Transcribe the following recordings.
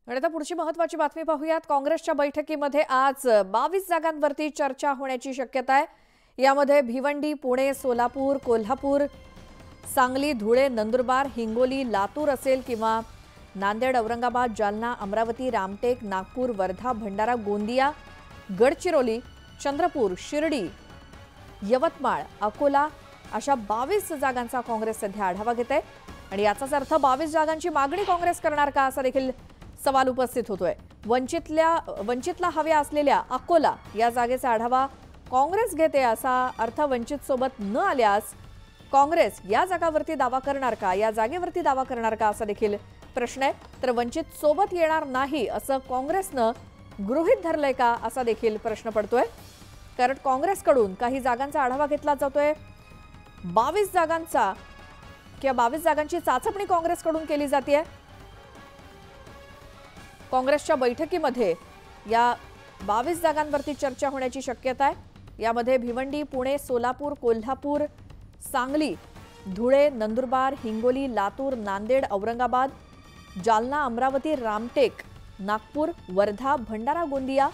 आणि आता पुढची महत्त्वाची बातमी पाहूयात। काँग्रेसच्या बैठकीमध्ये आज 22 जागांवरती चर्चा होण्याची शक्यता आहे। यामध्ये भिवंडी, पुणे, सोलापूर, कोल्हापूर, सांगली, धुळे, नंदुरबार, हिंगोली, लातूर असेल किंवा नांदेड, औरंगाबाद, जालना, अमरावती, रामटेक, नागपूर, वर्धा, भंडारा, गोंदिया, गडचिरोली, चंद्रपूर, शिर्डी, यवतमाळ, अकोला अशा 22 जागांचा काँग्रेस सध्या आढावा घेत आहे। आणि याचाच अर्थ 22 जागांची मागणी काँग्रेस करणार का असा देखील सवाल उपस्थित होतोय। वंचितला हव्या असलेल्या अकोला या जागेचा आढावा काँग्रेस घेते असा अर्थ वंचित सोबत न आल्यास काँग्रेस या जागावरती दावा करणार का, या जागेवरती दावा करणार का असा देखील प्रश्न आहे। तर वंचित सोबत येणार नाही असं काँग्रेसनं गृहीत धरलंय का असा देखील प्रश्न पडतोय। कारण काँग्रेसकडून काही जागांचा आढावा घेतला जातोय। 22 जागांचा किंवा 22 जागांची चाचपणी काँग्रेसकडून केली जाते। काँग्रेसच्या बैठकीमध्ये या 22 जागांवरती चर्चा होण्याची शक्यता आहे। यामध्ये भिवंडी, पुणे, सोलापूर, कोल्हापूर, सांगली, धुळे, नंदुरबार, हिंगोली, लातूर, नांदेड, औरंगाबाद, जालना, अमरावती, रामटेक, नागपूर, वर्धा, भंडारा, गोंदिया,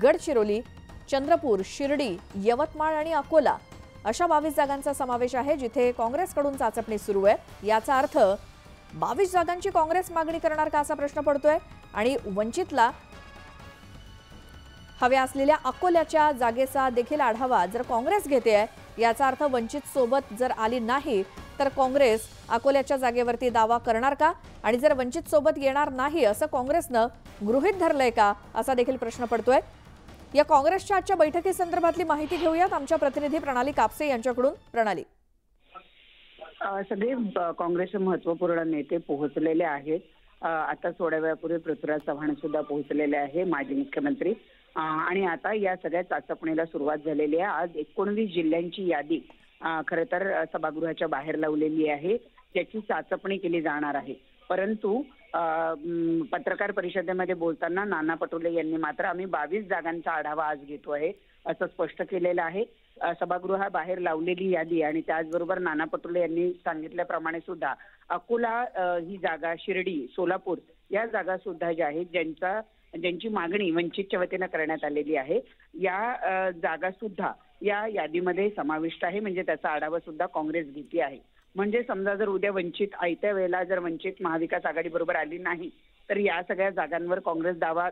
गडचिरोली, चंद्रपूर, शिर्डी, यवतमाळ आणि अकोला अशा 22 जागांचा समावेश आहे जिथे काँग्रेसकडून चाचपणी सुरू आहे। याचा अर्थ 22 जागांची काँग्रेस मागणी करणार का असा प्रश्न पडतोय। आणि वंचितला हव्या असलेल्या अकोल्याच्या जागेचा देखील आढावा जर काँग्रेस घेते आहे, याचा अर्थ वंचित सोबत जर आली नाही तर काँग्रेस अकोल्याच्या जागेवरती दावा करणार का, आणि जर वंचित सोबत येणार नाही असं काँग्रेसनं गृहीत धरलंय का असा देखील प्रश्न पडतोय। या काँग्रेसच्या आजच्या बैठकीसंदर्भातली माहिती घेऊयात आमच्या प्रतिनिधी प्रणाली कापसे यांच्याकडून। प्रणाली, सगळे काँग्रेसचे महत्त्वपूर्ण नेते पोहोचलेले आहेत। आता थोड्या वेळापूर्वी पृथ्वीराज चव्हाण सुद्धा पोहोचलेले आहे, माजी मुख्यमंत्री। आणि आता या सगळ्या चाचपणीला सुरुवात झालेली आहे। आज 19 जिल्ह्यांची यादी खरं तर सभागृहाच्या बाहेर लावलेली आहे, त्याची चाचपणी केली जाणार आहे। परंतु पत्रकार परिषदेमध्ये बोलताना नाना पटोले यांनी मात्र आम्ही 22 जागांचा आढावा आज घेतो आहे असं स्पष्ट केलेलं आहे। सभागृहाबाहेर लावलेली यादी आणि त्याचबरोबर नाना पटोले यांनी सांगितल्याप्रमाणे सुद्धा अकोला ही जागा, शिर्डी, सोलापूर या जागा सुद्धा ज्या आहेत ज्यांची मागणी वंचितच्या वतीनं करण्यात आलेली आहे, या जागा सुद्धा या यादीमध्ये समाविष्ट आहे। म्हणजे त्याचा आढावा सुद्धा काँग्रेस घेते आहे। म्हणजे समजा जर उद्या वंचित आयत्या वेळेला जर वंचित महाविकास आघाडी बरोबर आली नाही तर या सगळ्या जागांवर काँग्रेस दावा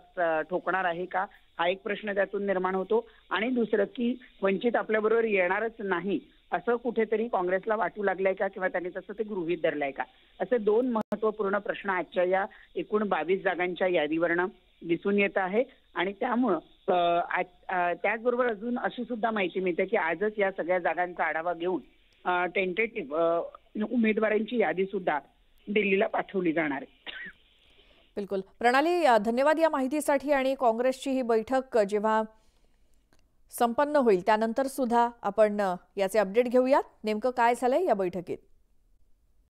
ठोकणार आहे का, हा एक प्रश्न त्यातून निर्माण होतो। आणि दुसरं की वंचित आपल्याबरोबर येणारच नाही असं कुठेतरी काँग्रेसला वाटू लागलंय का, किंवा त्यांनी तसं ते गृहीत धरलंय का, असे दोन महत्त्वपूर्ण प्रश्न आजच्या या एकूण 22 जागांच्या यादीवरनं दिसून येत आहे। आणि त्यामुळं त्याचबरोबर अजून अशी सुद्धा माहिती मिळते की आजच या सगळ्या जागांचा आढावा घेऊन टेंटेटिव्ह उमेदवारांची यादी सुद्धा दिल्लीला पाठवली जाणार आहे। बिलकुल प्रणाली, धन्यवाद या माहितीसाठी। आणि काँग्रेसची ही बैठक जेव्हा संपन्न होईल त्यानंतर सुद्धा आपण याचे अपडेट घेऊयात, नेमकं काय झालंय या बैठकीत।